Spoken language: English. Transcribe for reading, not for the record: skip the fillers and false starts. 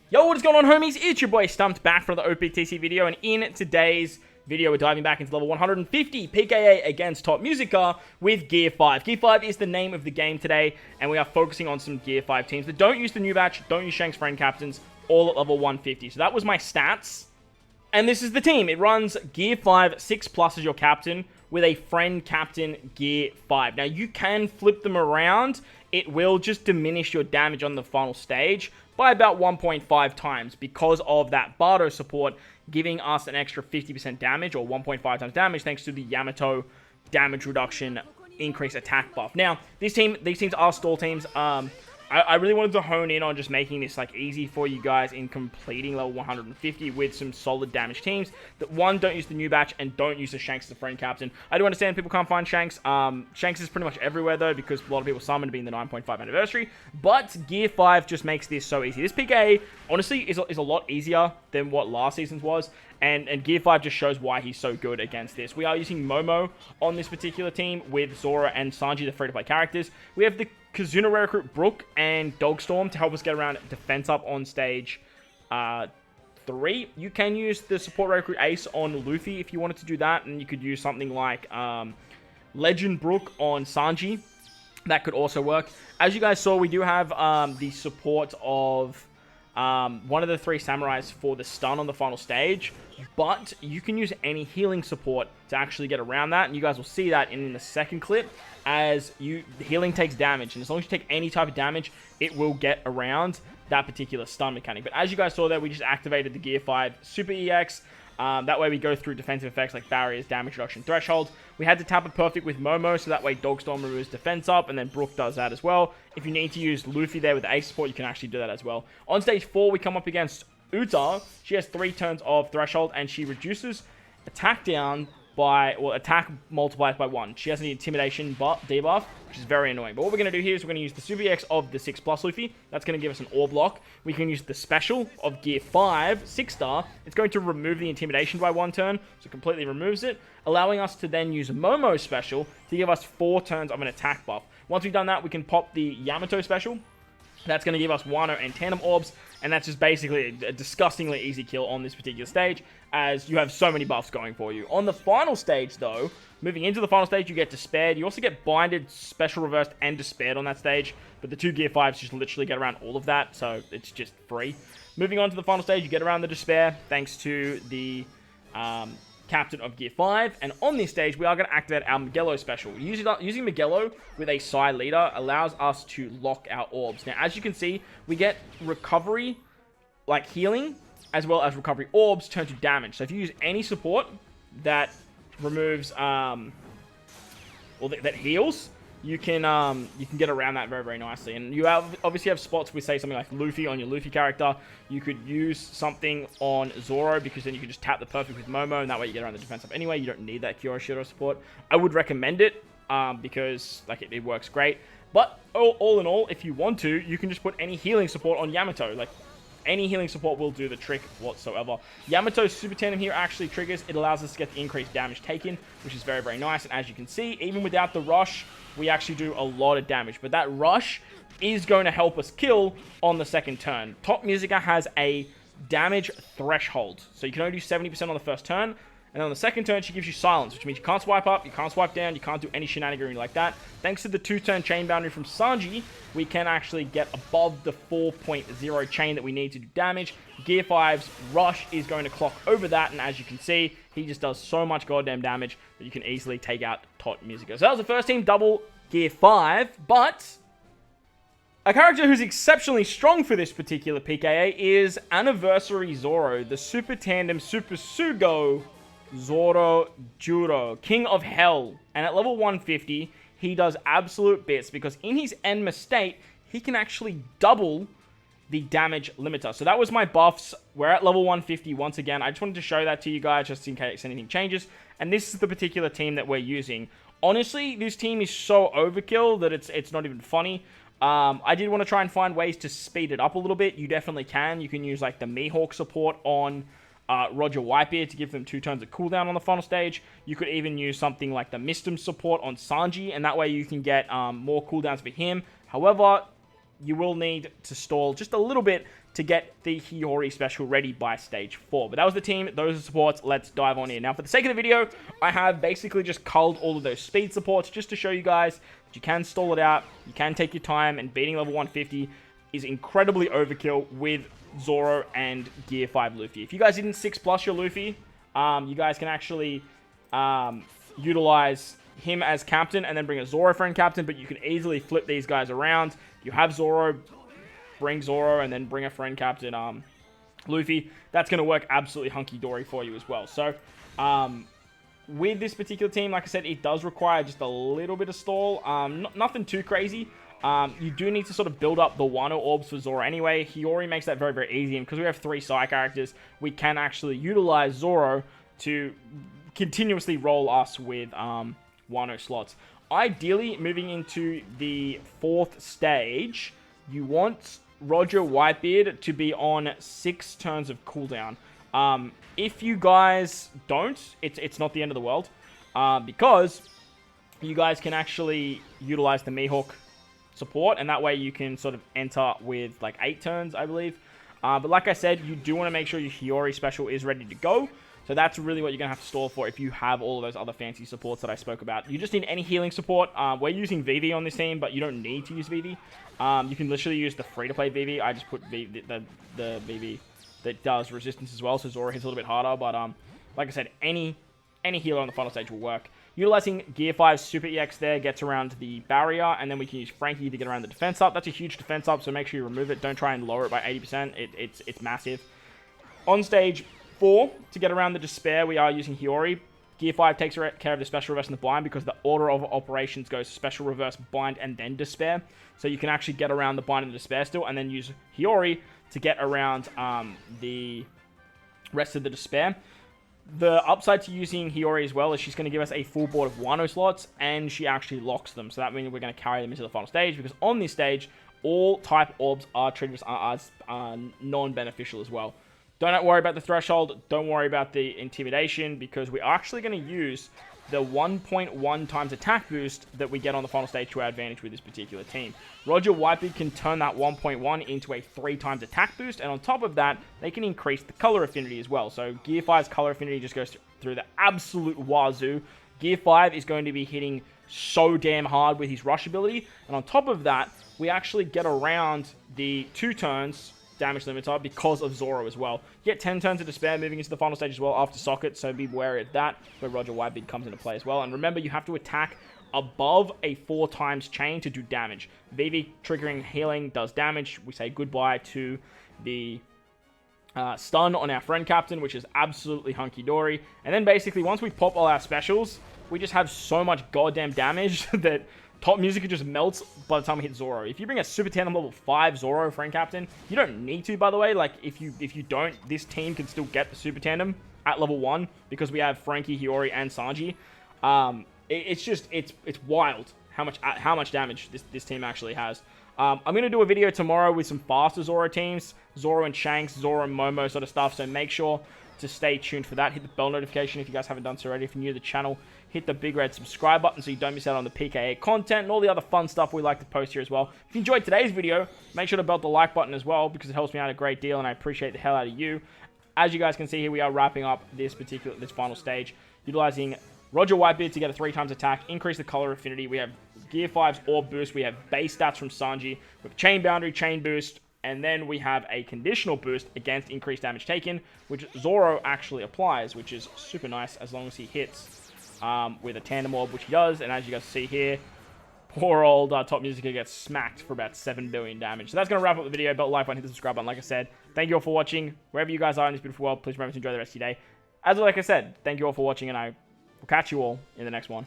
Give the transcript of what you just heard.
Yo, what is going on, homies? It's your boy StumpD back for the OPTC video, and in today's video, we're diving back into level 150 PKA against Top Musica with Gear 5. Gear 5 is the name of the game today, and we are focusing on some Gear 5 teams that don't use the new batch, don't use Shanks friend captains, all at level 150. So that was my stats, and this is the team. It runs Gear 5, 6+ as your captain, with a friend captain Gear 5. Now, you can flip them around. It will just diminish your damage on the final stage by about 1.5 times because of that Bardo support giving us an extra 50% damage or 1.5 times damage thanks to the Yamato damage reduction increase attack buff. Now, these teams are stall teams. I really wanted to hone in on just making this like easy for you guys in completing level 150 with some solid damage teams that, one, don't use the new batch and don't use the Shanks as a friend captain. I do understand people can't find Shanks. Shanks is pretty much everywhere though because a lot of people summon to be in the 9.5 anniversary. But Gear 5 just makes this so easy. This PKA honestly is a lot easier than what last season's was. And Gear 5 just shows why he's so good against this. We are using Momo on this particular team with Zoro and Sanji, the free-to-play characters. We have the Kazuna rare recruit Brook and Dogstorm to help us get around defense up on stage 3. You can use the support rare recruit Ace on Luffy if you wanted to do that. And you could use something like Legend Brook on Sanji. That could also work. As you guys saw, we do have the support of one of the 3 samurais for the stun on the final stage, but you can use any healing support to actually get around that, and you guys will see that in the second clip as healing takes damage, and as long as you take any type of damage, it will get around that particular stun mechanic. But as you guys saw there, we just activated the Gear 5 Super EX. That way we go through defensive effects like barriers, damage reduction, threshold. We had to tap it perfect with Momo, so that way Dogstorm removes defense up, and then Brook does that as well. If you need to use Luffy there with the Ace support, you can actually do that as well. On stage 4, we come up against Uta. She has 3 turns of threshold, and she reduces attack down by, well, attack multiplies by 1. She has an intimidation debuff, which is very annoying. But what we're going to do here is we're going to use the Super EX of the 6+ Luffy. That's going to give us an ore block. We can use the special of Gear 5, 6-star. It's going to remove the intimidation by 1 turn, so it completely removes it, allowing us to then use Momo special to give us 4 turns of an attack buff. Once we've done that, we can pop the Yamato special. That's going to give us Wano and Tandem Orbs, and that's just basically a disgustingly easy kill on this particular stage, as you have so many buffs going for you. On the final stage, though, moving into the final stage, you get Despaired. You also get Binded, Special Reversed, and Despaired on that stage, but the 2 Gear 5s just literally get around all of that, so it's just free. Moving on to the final stage, you get around the Despair, thanks to the captain of Gear 5, and on this stage, we are going to activate our Magello special. Using Magello with a Psy leader allows us to lock our orbs. Now, as you can see, we get recovery, like healing, as well as recovery orbs turn to damage. So if you use any support that removes, that heals, you can get around that very, very nicely. And you obviously have spots with, say, something like Luffy on your Luffy character. You could use something on Zoro, because then you can just tap the perfect with Momo, and that way you get around the defense up anyway. You don't need that Kyoshiro support. I would recommend it, because like it works great. But all in all, if you want to, you can just put any healing support on Yamato. Like, any healing support will do the trick whatsoever. Yamato's Super Tandem here actually triggers. It allows us to get the increased damage taken, which is very, very nice. And as you can see, even without the rush, we actually do a lot of damage. But that rush is going to help us kill on the second turn. Top Musica has a damage threshold, so you can only do 70% on the first turn. And on the second turn, she gives you silence, which means you can't swipe up, you can't swipe down, you can't do any shenaniganery like that. Thanks to the 2-turn chain boundary from Sanji, we can actually get above the 4.0 chain that we need to do damage. Gear 5's rush is going to clock over that, and as you can see, he just does so much goddamn damage that you can easily take out Top Musica. So that was the first team, double Gear 5, but a character who's exceptionally strong for this particular PKA is Anniversary Zoro, the Super Tandem Super Sugo Zoro Juro, King of Hell. And at level 150, he does absolute bits, because in his Enma state, he can actually double the damage limiter. So that was my buffs. We're at level 150 once again. I just wanted to show that to you guys just in case anything changes. And this is the particular team that we're using. Honestly, this team is so overkill that it's not even funny. I did want to try and find ways to speed it up a little bit. You definitely can. You can use like the Mihawk support on Roger Whitebeard to give them 2 turns of cooldown on the final stage. You could even use something like the Mistum support on Sanji, and that way you can get more cooldowns for him. However, you will need to stall just a little bit to get the Hiyori special ready by stage 4. But that was the team, those are the supports, let's dive on in. Now, for the sake of the video, I have basically just culled all of those speed supports just to show you guys that you can stall it out, you can take your time, and beating level 150 is incredibly overkill with Zoro and Gear 5 Luffy. If you guys didn't 6+ your Luffy, you guys can actually utilize him as captain and then bring a Zoro friend captain, but you can easily flip these guys around. You have Zoro, bring Zoro, and then bring a friend captain, Luffy. That's going to work absolutely hunky-dory for you as well. So, with this particular team, like I said, it does require just a little bit of stall. Nothing too crazy. You do need to sort of build up the Wano orbs for Zoro anyway. Hiyori makes that very, very easy, and because we have 3 side characters, we can actually utilize Zoro to continuously roll us with Wano slots. Ideally, moving into the 4th stage, you want Roger Whitebeard to be on 6 turns of cooldown. If you guys don't, it's not the end of the world, because you guys can actually utilize the Mihawk support, and that way you can sort of enter with like 8 turns, I believe. But like I said, you do want to make sure your Hiyori special is ready to go. So that's really what you're going to have to stall for if you have all of those other fancy supports that I spoke about. You just need any healing support. We're using Vivi on this team, but you don't need to use Vivi. You can literally use the free-to-play Vivi. I just put the Vivi that does resistance as well, so Zoro hits a little bit harder. But like I said, any healer on the final stage will work. Utilizing Gear 5 Super EX there gets around the barrier, and then we can use Frankie to get around the defense up. That's a huge defense up, so make sure you remove it. Don't try and lower it by 80%. It's massive. On stage 4, to get around the Despair, we are using Hiyori. Gear 5 takes care of the Special Reverse and the Bind because the order of operations goes Special Reverse, Bind, and then Despair. So you can actually get around the Bind and the Despair still, and then use Hiyori to get around the rest of the Despair. The upside to using Hiyori as well is she's going to give us a full board of Wano slots, and she actually locks them. So that means we're going to carry them into the final stage, because on this stage, all type orbs are treated as non-beneficial as well. Don't worry about the threshold. Don't worry about the intimidation, because we're actually going to use the 1.1 times attack boost that we get on the final stage to our advantage with this particular team. Roger Whitebeard can turn that 1.1 into a 3 times attack boost, and on top of that, they can increase the color affinity as well. So Gear 5's color affinity just goes through the absolute wazoo. Gear 5 is going to be hitting so damn hard with his rush ability, and on top of that, we actually get around the 2 turns damage limiter because of Zoro as well. You get 10 turns of Despair moving into the final stage as well after Socket, so be wary of that, where Roger Whitebeard comes into play as well. And remember, you have to attack above a 4 times chain to do damage. Vivi triggering healing does damage. We say goodbye to the stun on our friend captain, which is absolutely hunky-dory. And then basically, once we pop all our specials, we just have so much goddamn damage that Top Music just melts by the time we hit Zoro. If you bring a Super Tandem level 5 Zoro friend captain, you don't need to, by the way. Like, if you don't, this team can still get the Super Tandem at level 1 because we have Frankie, Hiyori, and Sanji. It's wild how much damage this team actually has. I'm going to do a video tomorrow with some faster Zoro teams, Zoro and Shanks, Zoro and Momo sort of stuff, so make sure to stay tuned for that. Hit the bell notification if you guys haven't done so already. If you're new to the channel, hit the big red subscribe button so you don't miss out on the PKA content and all the other fun stuff we like to post here as well. If you enjoyed today's video, make sure to belt the like button as well, because it helps me out a great deal and I appreciate the hell out of you. As you guys can see here, we are wrapping up this final stage, utilizing Roger Whitebeard to get a 3 times attack, increase the color affinity. We have Gear 5's Orb boost, we have base stats from Sanji, with Chain Boundary, Chain boost, and then we have a conditional boost against increased damage taken, which Zoro actually applies, which is super nice as long as he hits with a Tandem Orb, which he does. And as you guys see here, poor old Top Music gets smacked for about 7 billion damage. So that's going to wrap up the video. Belt the like button, hit the subscribe button. Like I said, thank you all for watching. Wherever you guys are in this beautiful world, please remember to enjoy the rest of your day. As like I said, thank you all for watching, and I will catch you all in the next one.